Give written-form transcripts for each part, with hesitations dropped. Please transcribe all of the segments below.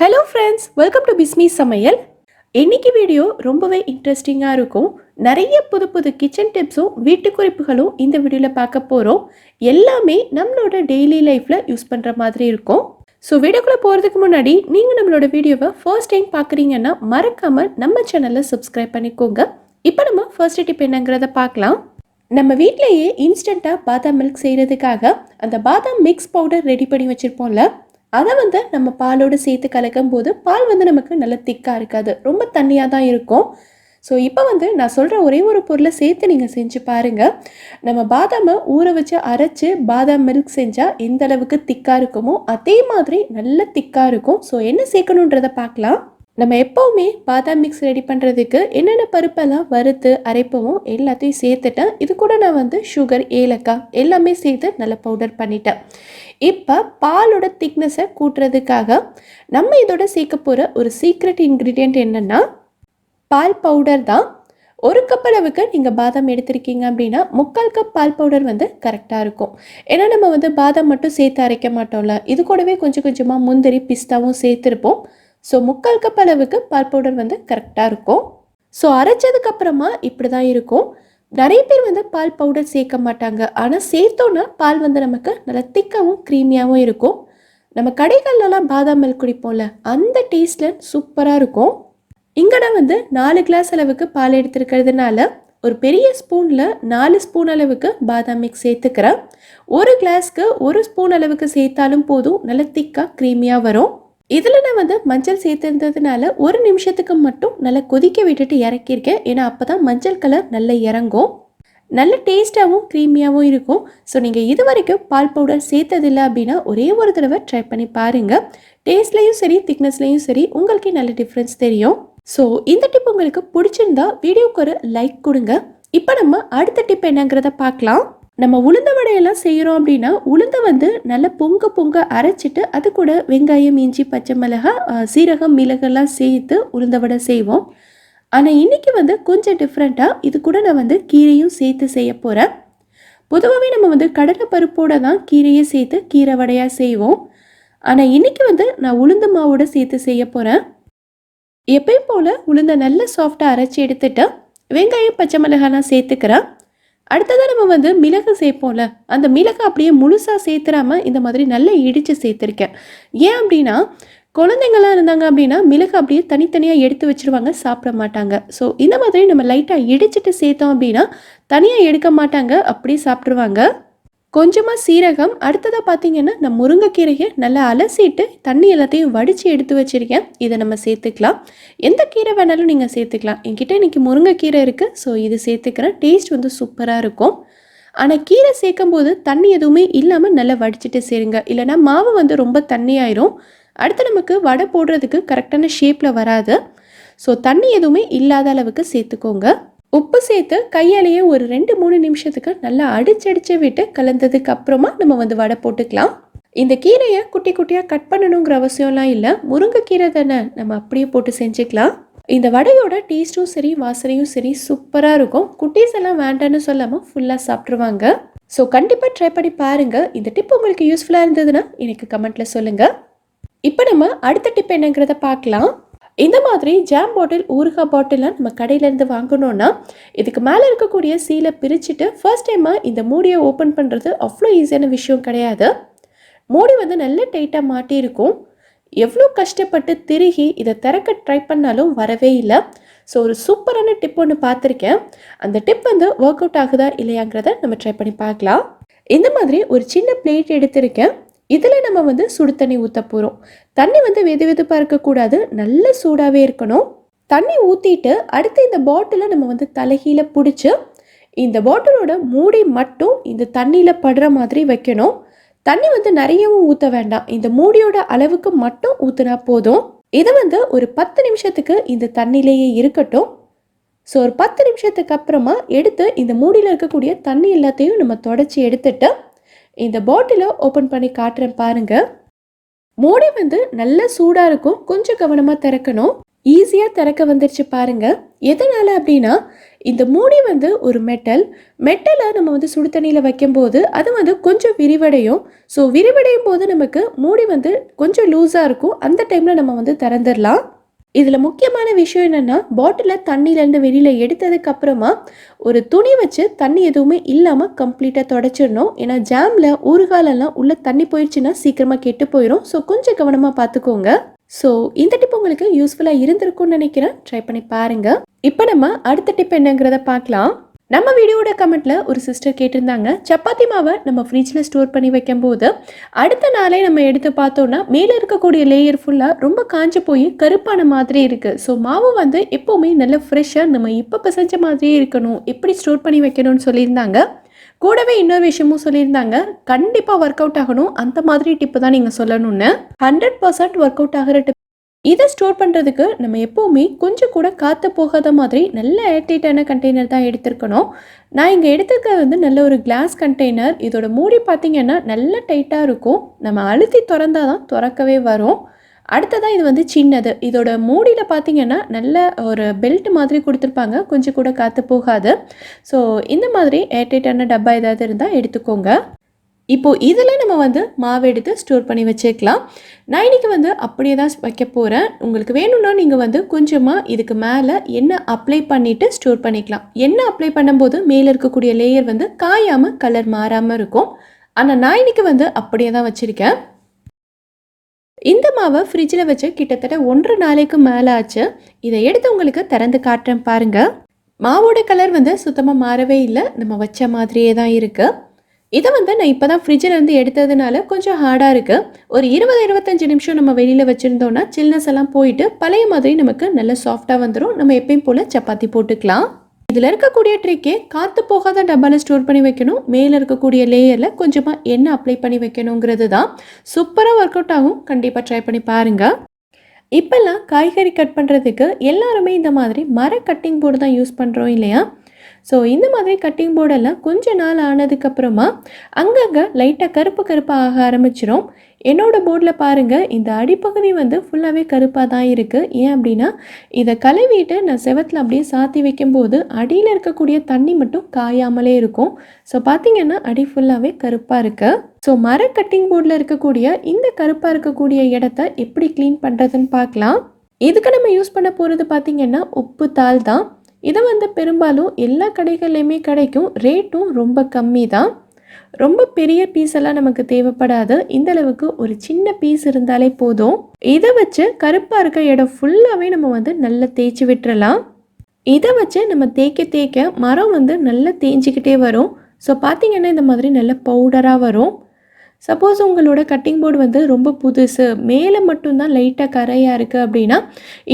Hello friends, welcome to Bismi சமையல். இன்னைக்கு video ரொம்பவே இன்ட்ரெஸ்டிங்காக இருக்கும். நிறைய புது புது கிச்சன் டிப்ஸும் வீட்டு குறிப்புகளும் இந்த வீடியோவில் பார்க்க போகிறோம். எல்லாமே நம்மளோட டெய்லி லைஃப்பில் யூஸ் பண்ணுற மாதிரி இருக்கும். ஸோ வீடியோக்குள்ளே போகிறதுக்கு முன்னாடி நீங்கள் நம்மளோட வீடியோவை ஃபர்ஸ்ட் டைம் பார்க்குறீங்கன்னா மறக்காமல் நம்ம சேனலை சப்ஸ்கிரைப் பண்ணிக்கோங்க. இப்போ நம்ம ஃபர்ஸ்ட் டிப் என்னங்கிறத பார்க்கலாம். நம்ம வீட்டிலேயே இன்ஸ்டண்ட்டாக பாதாம் மில்க் செய்கிறதுக்காக அந்த பாதாம் மிக்ஸ் பவுடர் ரெடி பண்ணி வச்சுருப்போம்ல, அதை நம்ம பாலோடு சேர்த்து கலக்கும் போது பால் நமக்கு நல்ல திக்காக இருக்காது, ரொம்ப தண்ணியாக தான் இருக்கும். ஸோ இப்போ நான் சொல்கிற ஒரே ஒரு பொருளை சேர்த்து நீங்கள் செஞ்சு பாருங்கள். நம்ம பாதாமை ஊற வச்சு அரைச்சி பாதாம் மில்க் செஞ்சால் எந்த அளவுக்கு திக்காக இருக்குமோ அதே மாதிரி நல்ல திக்காக இருக்கும். ஸோ என்ன சேர்க்கணுன்றதை பார்க்கலாம். நம்ம எப்போவுமே பாதாம் மிக்ஸ் ரெடி பண்ணுறதுக்கு என்னென்ன பருப்பெல்லாம் வறுத்து அரைப்போமோ எல்லாத்தையும் சேர்த்துட்டேன். இது கூட நான் சுகர், ஏலக்காய் எல்லாமே சேர்த்து நல்லா பவுடர் பண்ணிட்டேன். இப்போ பாலோட திக்னஸை கூட்டுறதுக்காக நம்ம இதோட சேர்க்க போகிற ஒரு சீக்ரெட் இன்க்ரீடியண்ட் என்னென்னா பால் பவுடர் தான். ஒரு கப் அளவுக்கு நீங்கள் பாதாம் எடுத்திருக்கீங்க அப்படின்னா 3/4 கப் பால் பவுடர் கரெக்டாக இருக்கும். ஏன்னா நம்ம பாதாம் மட்டும் சேர்த்து அரைக்க மாட்டோம்ல, இது கூடவே கொஞ்சம் கொஞ்சமாக முந்திரி, பிஸ்தாவும் சேர்த்துருப்போம். ஸோ 3/4 கப் அளவுக்கு பால் பவுடர் கரெக்டாக இருக்கும். ஸோ அரைச்சதுக்கப்புறமா இப்படி தான் இருக்கும். நிறைய பேர் பால் பவுடர் சேர்க்க மாட்டாங்க, ஆனால் சேர்த்தோன்னா பால் நமக்கு நல்லா திக்காகவும் க்ரீமியாகவும் இருக்கும். நம்ம கடைகள்லாம் பாதாம் மில்க் குடிப்போம்ல, அந்த டேஸ்ட்டில் சூப்பராக இருக்கும். இங்கே நான் 4 கிளாஸ் அளவுக்கு பால் எடுத்துருக்கிறதுனால ஒரு பெரிய ஸ்பூனில் 4 ஸ்பூன் அளவுக்கு பாதாம் மிக்ஸ் சேர்த்துக்கிறேன். ஒரு கிளாஸ்க்கு 1 ஸ்பூன் அளவுக்கு சேர்த்தாலும் போதும், நல்லா திக்காக க்ரீமியாக வரும். இதில் நான் மஞ்சள் சேர்த்துருந்ததுனால 1 நிமிஷத்துக்கு மட்டும் நல்லா கொதிக்க விட்டுட்டு இறக்கியிருக்கேன். ஏன்னா அப்போ தான் மஞ்சள் கலர் நல்லா இறங்கும், நல்ல டேஸ்ட்டாகவும் க்ரீமியாகவும் இருக்கும். ஸோ நீங்கள் இது வரைக்கும் பால் பவுடர் சேர்த்ததில்லை அப்படின்னா ஒரே ஒரு தடவை ட்ரை பண்ணி பாருங்கள். டேஸ்ட்லேயும் சரி திக்னஸ்லேயும் சரி உங்களுக்கே நல்ல டிஃப்ரென்ஸ் தெரியும். ஸோ இந்த டிப் உங்களுக்கு பிடிச்சிருந்தா வீடியோக்கு ஒரு லைக் கொடுங்க. இப்போ நம்ம அடுத்த டிப் என்னங்கிறத பார்க்கலாம். நம்ம உளுந்த வடையெல்லாம் செய்கிறோம் அப்படின்னா உளுந்தை நல்லா பொங்க அரைச்சிட்டு அது கூட வெங்காயம், இஞ்சி, பச்சை மிளகாய், சீரகம், மிளகெல்லாம் சேர்த்து உளுந்த வடை செய்வோம். ஆனால் இன்றைக்கி கொஞ்சம் டிஃப்ரெண்ட்டாக இது கூட நான் கீரையும் சேர்த்து செய்ய போகிறேன். பொதுவாகவே நம்ம கடலை பருப்போடு தான் கீரையை சேர்த்து கீரை வடையாக செய்வோம். ஆனால் இன்றைக்கி நான் உளுந்து மாவோடு சேர்த்து செய்ய போகிறேன். எப்பயும் போல் உளுந்தை நல்லா சாஃப்டாக அரைச்சி எடுத்துட்டு வெங்காயம், பச்சை மிளகாய்லாம் சேர்த்துக்கிறேன். அடுத்ததாக நம்ம மிளகு சேர்ப்போம்ல, அந்த மிளகு அப்படியே முழுசாக சேர்த்துறாமல் இந்த மாதிரி நல்லா இடித்து சேர்த்துருக்கேன். ஏன் அப்படின்னா குழந்தைங்கள்லாம் இருந்தாங்க அப்படின்னா மிளகு அப்படியே தனித்தனியாக எடுத்து வச்சுருவாங்க, சாப்பிட மாட்டாங்க. ஸோ இந்த மாதிரி நம்ம லைட்டாக இடிச்சிட்டு சேர்த்தோம் அப்படின்னா தனியாக எடுக்க மாட்டாங்க, அப்படியே சாப்பிட்ருவாங்க. கொஞ்சமாக சீரகம், அடுத்ததாக பார்த்தீங்கன்னா நான் முருங்கைக்கீரையை நல்லா அலசிட்டு தண்ணி எல்லாத்தையும் வடித்து எடுத்து வச்சுருக்கேன். இதை நம்ம சேர்த்துக்கலாம். எந்த கீரை வேணாலும் நீங்கள் சேர்த்துக்கலாம். என்கிட்ட இன்றைக்கி முருங்கைக்கீரை இருக்குது, ஸோ இது சேர்த்துக்கிறேன். டேஸ்ட் சூப்பராக இருக்கும். ஆனால் கீரை சேர்க்கும் போது தண்ணி எதுவுமே இல்லாமல் நல்லா வடிச்சிட்டு சேருங்க, இல்லைனா மாவு ரொம்ப தண்ணியாயிரும். அடுத்து நமக்கு வடை போடுறதுக்கு கரெக்டான ஷேப்பில் வராது. ஸோ தண்ணி எதுவுமே இல்லாத அளவுக்கு சேர்த்துக்கோங்க. உப்பு சேர்த்து கையாலேயே ஒரு 2-3 நிமிஷத்துக்கு நல்லா அடிச்சு விட்டு கலந்ததுக்கு அப்புறமா நம்ம வடை போட்டுக்கலாம். இந்த கீரையை குட்டி குட்டியாக கட் பண்ணணுங்கிற அவசியம்லாம் இல்லை, முருங்கைக்கீரை தானே, நம்ம அப்படியே போட்டு செஞ்சுக்கலாம். இந்த வடையோட டேஸ்ட்டும் சரி வாசனையும் சரி சூப்பராக இருக்கும். குட்டீஸ் எல்லாம் வேண்டான்னு சொல்லாமல் ஃபுல்லாக சாப்பிட்ருவாங்க. ஸோ கண்டிப்பாக ட்ரை பண்ணி பாருங்கள். இந்த டிப் உங்களுக்கு யூஸ்ஃபுல்லாக இருந்ததுன்னா எனக்கு கமெண்ட்டில் சொல்லுங்கள். இப்போ நம்ம அடுத்த டிப் என்னங்கிறத பார்க்கலாம். இந்த மாதிரி ஜாம் பாட்டில், ஊறுகாய் பாட்டிலாம் நம்ம கடையிலேருந்து வாங்கணுன்னா இதுக்கு மேலே இருக்கக்கூடிய சீலை பிரிச்சுட்டு ஃபர்ஸ்ட் டைமாக இந்த மூடியை ஓப்பன் பண்ணுறது அவ்வளோ ஈஸியான விஷயம் கிடையாது. மூடி நல்ல டைட்டாக மாட்டியிருக்கும். எவ்வளோ கஷ்டப்பட்டு திருகி இதை திறக்க ட்ரை பண்ணாலும் வரவே இல்லை. ஸோ ஒரு சூப்பரான டிப் ஒன்று பார்த்துருக்கேன். அந்த டிப் ஒர்க் அவுட் ஆகுதா இல்லையாங்கிறத நம்ம ட்ரை பண்ணி பார்க்கலாம். இந்த மாதிரி ஒரு சின்ன பிளேட் எடுத்திருக்கேன். இதில் நம்ம சுடு தண்ணி ஊற்ற போகிறோம். தண்ணி வெது வெதுப்பாக இருக்கக்கூடாது, நல்ல சூடாகவே இருக்கணும். தண்ணி ஊற்றிட்டு அடுத்து இந்த பாட்டிலை நம்ம தலைகீழ பிடிச்சி இந்த பாட்டிலோட மூடி மட்டும் இந்த தண்ணியில் படுற மாதிரி வைக்கணும். தண்ணி நிறையவும் ஊற்ற வேண்டாம், இந்த மூடியோட அளவுக்கு மட்டும் ஊற்றினா போதும். இது ஒரு 10 நிமிஷத்துக்கு இந்த தண்ணியிலேயே இருக்கட்டும். ஸோ ஒரு 10 நிமிஷத்துக்கு அப்புறமா எடுத்து இந்த மூடியில் இருக்கக்கூடிய தண்ணி எல்லாத்தையும் நம்ம தொடச்சி எடுத்துட்டு இந்த பாட்டிலை ஓப்பன் பண்ணி காட்டுறேன் பாருங்க. மூடி நல்ல சூடாக இருக்கும், கொஞ்சம் கவனமாக திறக்கணும். ஈஸியாக திறக்க வந்துருச்சு பாருங்க. எதனால் அப்படின்னா, இந்த மூடி வந்து ஒரு மெட்டலை நம்ம வந்து சுடு தண்ணியில் வைக்கும்போது அது வந்து கொஞ்சம் விரிவடையும். ஸோ விரிவடையும் போது நமக்கு மூடி வந்து கொஞ்சம் லூஸாக இருக்கும். அந்த டைமில் நம்ம வந்து திறந்துடலாம். இதில் முக்கியமான விஷயம் என்னென்னா, பாட்டிலை தண்ணியிலேருந்து வெளியில் எடுத்ததுக்கு அப்புறமா ஒரு துணி வச்சு தண்ணி எதுவுமே இல்லாமல் கம்ப்ளீட்டாக தொடச்சிடணும். ஏன்னா ஜாமில் ஊறுகாலெல்லாம் உள்ளே தண்ணி போயிடுச்சுன்னா சீக்கிரமாக கெட்டு போயிடும். ஸோ கொஞ்சம் கவனமாக பார்த்துக்கோங்க. ஸோ இந்த டிப் உங்களுக்கு யூஸ்ஃபுல்லாக இருந்திருக்கும்னு நினைக்கிறேன். ட்ரை பண்ணி பாருங்கள். இப்போ நம்ம அடுத்த டிப் என்னங்கிறத பார்க்கலாம். நம்ம வீடியோட கமெண்ட்ல ஒரு சிஸ்டர் கேட்டிருந்தாங்க, சப்பாத்தி மாவை நம்ம ஃப்ரிட்ஜில் ஸ்டோர் பண்ணி வைக்கும்போது அடுத்த நாளே நம்ம எடுத்து பார்த்தோன்னா மேலே இருக்கக்கூடிய லேயர் ஃபுல்லாக ரொம்ப காஞ்சு போய் கருப்பான மாதிரி இருக்குது. ஸோ மாவு வந்து எப்போவுமே நல்ல ஃப்ரெஷ்ஷாக நம்ம இப்போ பிசைஞ்ச மாதிரியே இருக்கணும், எப்படி ஸ்டோர் பண்ணி வைக்கணும்னு சொல்லியிருந்தாங்க. கூடவே இன்னொரு விஷயமும் சொல்லியிருந்தாங்க, கண்டிப்பாக ஒர்க் அவுட் ஆகணும், அந்த மாதிரி டிப்பு தான் நீங்கள் சொல்லணும்னு. 100% ஒர்க் அவுட் ஆகிற டிப். இதை ஸ்டோர் பண்ணுறதுக்கு நம்ம எப்போவுமே கொஞ்சம் கூட காற்று போகாத மாதிரி நல்ல ஏர்டைட்டான கண்டெய்னர் தான் எடுத்துருக்கணும். நான் இங்கே எடுத்துருக்கிறது வந்து நல்ல ஒரு கிளாஸ் கண்டெய்னர். இதோட மூடி பார்த்திங்கன்னா நல்ல டைட்டாக இருக்கும். நம்ம அழுத்தி திறந்தால் தான் திறக்கவே வரும். அடுத்ததாக இது வந்து சின்னது. இதோட மூடியில் பார்த்திங்கன்னா நல்ல ஒரு பெல்ட் மாதிரி கொடுத்துருப்பாங்க, கொஞ்சம் கூட காற்று போகாது. ஸோ இந்த மாதிரி ஏர்டைட்டான டப்பா ஏதாவது இருந்தால் எடுத்துக்கோங்க. இப்போது இதில் நம்ம வந்து மாவு எடுத்து ஸ்டோர் பண்ணி வச்சுக்கலாம். நான் இன்றைக்கி வந்து அப்படியே தான் வைக்க போகிறேன். உங்களுக்கு வேணும்னா நீங்கள் வந்து கொஞ்சமாக இதுக்கு மேலே எண்ணெய் அப்ளை பண்ணிவிட்டு ஸ்டோர் பண்ணிக்கலாம். எண்ணெய் அப்ளை பண்ணும்போது மேலே இருக்கக்கூடிய லேயர் வந்து காயாமல் கலர் மாறாமல் இருக்கும். ஆனால் நான் இன்றைக்கி வந்து அப்படியே தான் வச்சுருக்கேன். இந்த மாவை ஃப்ரிட்ஜில் வச்சு கிட்டத்தட்ட 1.5 நாளைக்கு மேலே ஆச்சு. இதை எடுத்து உங்களுக்கு திறந்து காட்டுறேன் பாருங்கள். மாவோட கலர் வந்து சுத்தமாக மாறவே இல்லை, நம்ம வச்ச மாதிரியே தான் இருக்குது. இதை வந்து நான் இப்போ தான் ஃப்ரிட்ஜிலேருந்து எடுத்ததுனால கொஞ்சம் ஹார்டாக இருக்குது. ஒரு 20-25 நிமிஷம் நம்ம வெளியில் வச்சுருந்தோன்னா சில்னஸ் எல்லாம் போயிட்டு பழைய மாதிரி நமக்கு நல்ல சாஃப்டாக வந்துடும். நம்ம எப்பயும் போல் சப்பாத்தி போட்டுக்கலாம். இதில் இருக்கக்கூடிய ட்ரிக்கே காற்று போகாத டப்பாவில் ஸ்டோர் பண்ணி வைக்கணும், மேலே இருக்கக்கூடிய லேயரில் கொஞ்சமாக எண்ணெய் அப்ளை பண்ணி வைக்கணுங்கிறது தான். சூப்பராக ஒர்க் அவுட் ஆகும். கண்டிப்பாக ட்ரை பண்ணி பாருங்கள். இப்போல்லாம் காய்கறி கட் பண்ணுறதுக்கு எல்லாருமே இந்த மாதிரி மர கட்டிங் போர்டு தான் யூஸ் பண்ணுறோம் இல்லையா? ஸோ இந்த மாதிரி கட்டிங் போர்டெல்லாம் கொஞ்ச நாள் ஆனதுக்கப்புறமா அங்கங்கே லைட்டாக கருப்பாக ஆக ஆரம்பிச்சிடும். என்னோடய போர்டில் பாருங்கள், இந்த அடிப்பகுதி வந்து ஃபுல்லாகவே கருப்பாக தான் இருக்குது. ஏன் அப்படின்னா, இதை கழுவிட்டு நான் செவத்தில் அப்படியே சாத்தி வைக்கும்போது அடியில் இருக்கக்கூடிய தண்ணி மட்டும் காயாமலே இருக்கும். ஸோ பார்த்திங்கன்னா அடி ஃபுல்லாகவே கருப்பாக இருக்குது. ஸோ மர கட்டிங் போர்டில் இருக்கக்கூடிய இந்த கருப்பாக இருக்கக்கூடிய இடத்த எப்படி க்ளீன் பண்ணுறதுன்னு பார்க்கலாம். இதுக்கு நம்ம யூஸ் பண்ண போகிறது பார்த்திங்கன்னா உப்பு தாள் தான். இதை வந்து பெரும்பாலும் எல்லா கடைகள்லையுமே கிடைக்கும். ரேட்டும் ரொம்ப கம்மி தான். ரொம்ப பெரிய பீஸெல்லாம் நமக்கு தேவைப்படாது. இந்த அளவுக்கு ஒரு சின்ன பீஸ் இருந்தாலே போதும். இதை வச்சு கருப்பாக இருக்க இடம் ஃபுல்லாகவே நம்ம வந்து நல்லா தேய்ச்சி விட்டுறலாம். இதை வச்சு நம்ம தேய்க்க மரம் வந்து நல்லா தேய்ஞ்சிக்கிட்டே வரும். ஸோ பார்த்திங்கன்னா இந்த மாதிரி நல்ல பவுடராக வரும். சப்போஸ் உங்களோட கட்டிங் போர்டு வந்து ரொம்ப புதுசு, மேலே மட்டும்தான் லைட்டாக கரையாக இருக்குது அப்படின்னா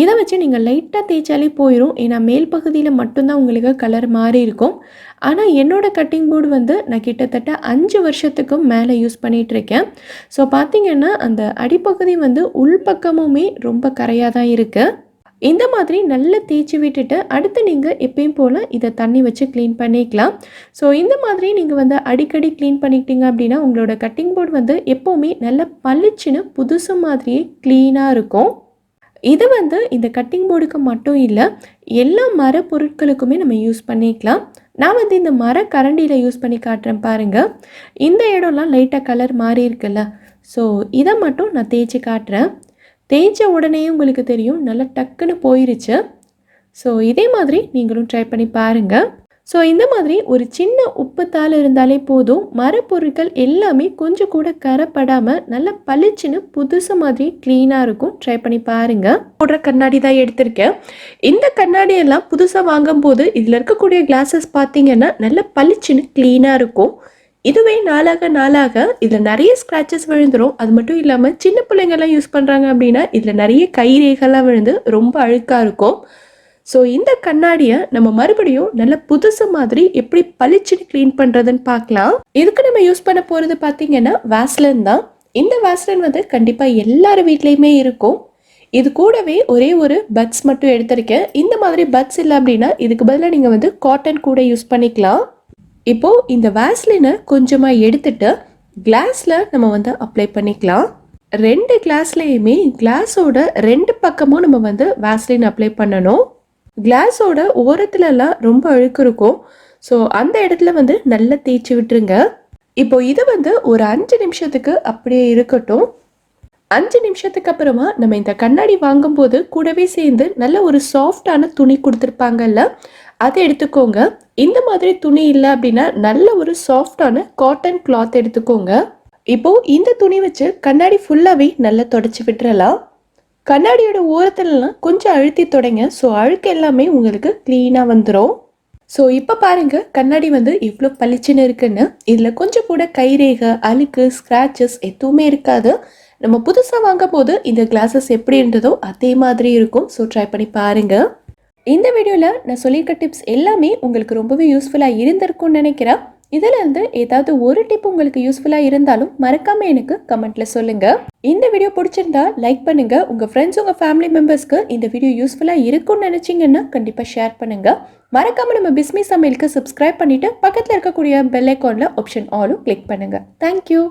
இதை வச்சு நீங்கள் லைட்டாக தேய்ச்சாலே போயிடும். ஏன்னா மேல் பகுதியில் மட்டும்தான் உங்களுக்கு கலர் மாறி இருக்கும். ஆனால் என்னோடய கட்டிங் போர்டு வந்து நான் கிட்டத்தட்ட 5 வருஷத்துக்கும் மேலே யூஸ் பண்ணிகிட்ருக்கேன். ஸோ பார்த்திங்கன்னா அந்த அடிப்பகுதி வந்து உள்பக்கமுமே ரொம்ப கரையாக தான் இருக்குது. இந்த மாதிரி நல்லா தேய்ச்சி விட்டுட்டு அடுத்து நீங்கள் எப்பயும் போல் இதை தண்ணி வச்சு க்ளீன் பண்ணிக்கலாம். ஸோ இந்த மாதிரி நீங்கள் வந்து அடிக்கடி க்ளீன் பண்ணிக்கிட்டீங்க அப்படின்னா உங்களோட கட்டிங் போர்டு வந்து எப்போவுமே நல்லா பளிச்சுன்னு புதுசு மாதிரியே க்ளீனாக இருக்கும். இது வந்து இந்த கட்டிங் போர்டுக்கு மட்டும் இல்லை, எல்லா மர பொருட்களுக்குமே நம்ம யூஸ் பண்ணிக்கலாம். நான் வந்து இந்த மர கரண்டியில் யூஸ் பண்ணி காட்டுறேன் பாருங்கள். இந்த இடம்லாம் லைட்டாக கலர் மாறி இருக்குல்ல, ஸோ இதை மட்டும் நான் தேய்ச்சி காட்டுறேன். தேய்ச்ச உடனே உங்களுக்கு தெரியும் நல்லா டக்குன்னு போயிருச்சு. ஸோ இதே மாதிரி நீங்களும் ட்ரை பண்ணி பாருங்கள். ஸோ இந்த மாதிரி ஒரு சின்ன உப்புத்தாள் இருந்தாலே போதும், மரப்பொருட்கள் எல்லாமே கொஞ்சம் கூட கரைப்படாமல் நல்லா பளிச்சுன்னு புதுசு மாதிரி க்ளீனாக இருக்கும். ட்ரை பண்ணி பாருங்கள். போடுற கண்ணாடி தான் எடுத்திருக்கேன். இந்த கண்ணாடியெல்லாம் புதுசாக வாங்கும்போது இதில் இருக்கக்கூடிய கிளாஸஸ் பார்த்திங்கன்னா நல்லா பளிச்சுன்னு க்ளீனாக இருக்கும். இதுவே நாளாக இதில் நிறைய ஸ்க்ராச்சஸ் விழுந்துடும். அது மட்டும் இல்லாமல் சின்ன பிள்ளைங்கள்லாம் யூஸ் பண்ணுறாங்க அப்படின்னா இதில் நிறைய கைரேகைலாம் விழுந்து ரொம்ப அழுக்காக இருக்கும். ஸோ இந்த கண்ணாடியை நம்ம மறுபடியும் நல்ல புதுசு மாதிரி எப்படி பளிச்சுன்னு க்ளீன் பண்ணுறதுன்னு பார்க்கலாம். இதுக்கு நம்ம யூஸ் பண்ண போகிறது பார்த்திங்கன்னா வாஸ்லின் தான். இந்த வாஸ்லின் வந்து கண்டிப்பாக எல்லார் வீட்லேயுமே இருக்கும். இது கூடவே ஒரே ஒரு பட்ஸ் மட்டும் எடுத்திருக்கேன். இந்த மாதிரி பட்ஸ் இல்லை அப்படின்னா இதுக்கு பதிலாக நீங்கள் வந்து காட்டன் கூட யூஸ் பண்ணிக்கலாம். இப்போது இந்த வாஸ்லினை கொஞ்சமாக எடுத்துட்டு கிளாஸில் நம்ம வந்து அப்ளை பண்ணிக்கலாம். 2 கிளாஸ்லேயுமே கிளாஸோட 2 பக்கமும் நம்ம வந்து வேஸ்லின் அப்ளை பண்ணணும். கிளாஸோட ஓரத்துலலாம் ரொம்ப அழுக்கு இருக்கும். ஸோ அந்த இடத்துல வந்து நல்லா தேய்ச்சி விட்டுருங்க. இப்போ இது வந்து ஒரு 5 நிமிஷத்துக்கு அப்படியே இருக்கட்டும். 5 நிமிஷத்துக்கு அப்புறமா நம்ம இந்த கண்ணாடி வாங்கும்போது கூடவே சேர்ந்து நல்ல ஒரு சாஃப்டான துணி கொடுத்துருப்பாங்கல்ல, அதை எடுத்துக்கோங்க. இந்த மாதிரி துணி இல்லை அப்படின்னா நல்ல ஒரு சாஃப்டான காட்டன் கிளாத் எடுத்துக்கோங்க. இப்போ இந்த துணி வச்சு கண்ணாடி ஃபுல்லாகவே நல்லா தொடச்சி விட்டுறலாம். கண்ணாடியோட ஓரத்துலலாம் கொஞ்சம் அழுத்தி தொடங்க. ஸோ அழுக்கு எல்லாமே உங்களுக்கு க்ளீனாக வந்துடும். ஸோ இப்போ பாருங்க கண்ணாடி வந்து எவ்வளோ பளிச்சுன்னு இருக்குன்னு. இதில் கொஞ்சம் கூட கைரேகை, அழுக்கு, ஸ்க்ராச்சஸ் எதுவுமே இருக்காது. நம்ம புதுசாக வாங்கும் போது இந்த கிளாஸஸ் எப்படி இருந்ததோ அதே மாதிரி இருக்கும். ஸோ ட்ரை பண்ணி பாருங்கள். இந்த வீடியோவில் நான் சொல்லியிருக்க டிப்ஸ் எல்லாமே உங்களுக்கு ரொம்பவே யூஸ்ஃபுல்லாக இருந்திருக்கும்னு நினைக்கிறேன். இதில் இருந்து ஏதாவது ஒரு டிப் உங்களுக்கு யூஸ்ஃபுல்லாக இருந்தாலும் மறக்காமல் எனக்கு கமெண்ட்டில் சொல்லுங்கள். இந்த வீடியோ பிடிச்சிருந்தா லைக் பண்ணுங்கள். உங்கள் ஃப்ரெண்ட்ஸ், உங்கள் ஃபேமிலி மெம்பர்ஸ்க்கு இந்த வீடியோ யூஸ்ஃபுல்லாக இருக்கும்னு நினச்சிங்கன்னா கண்டிப்பாக ஷேர் பண்ணுங்கள். மறக்காமல் நம்ம பிஸ்மி சமையலுக்கு சப்ஸ்கிரைப் பண்ணிவிட்டு பக்கத்தில் இருக்கக்கூடிய பெல் ஐக்கானில் ஆப்ஷன் ஆலும் கிளிக் பண்ணுங்கள். தேங்க்யூ.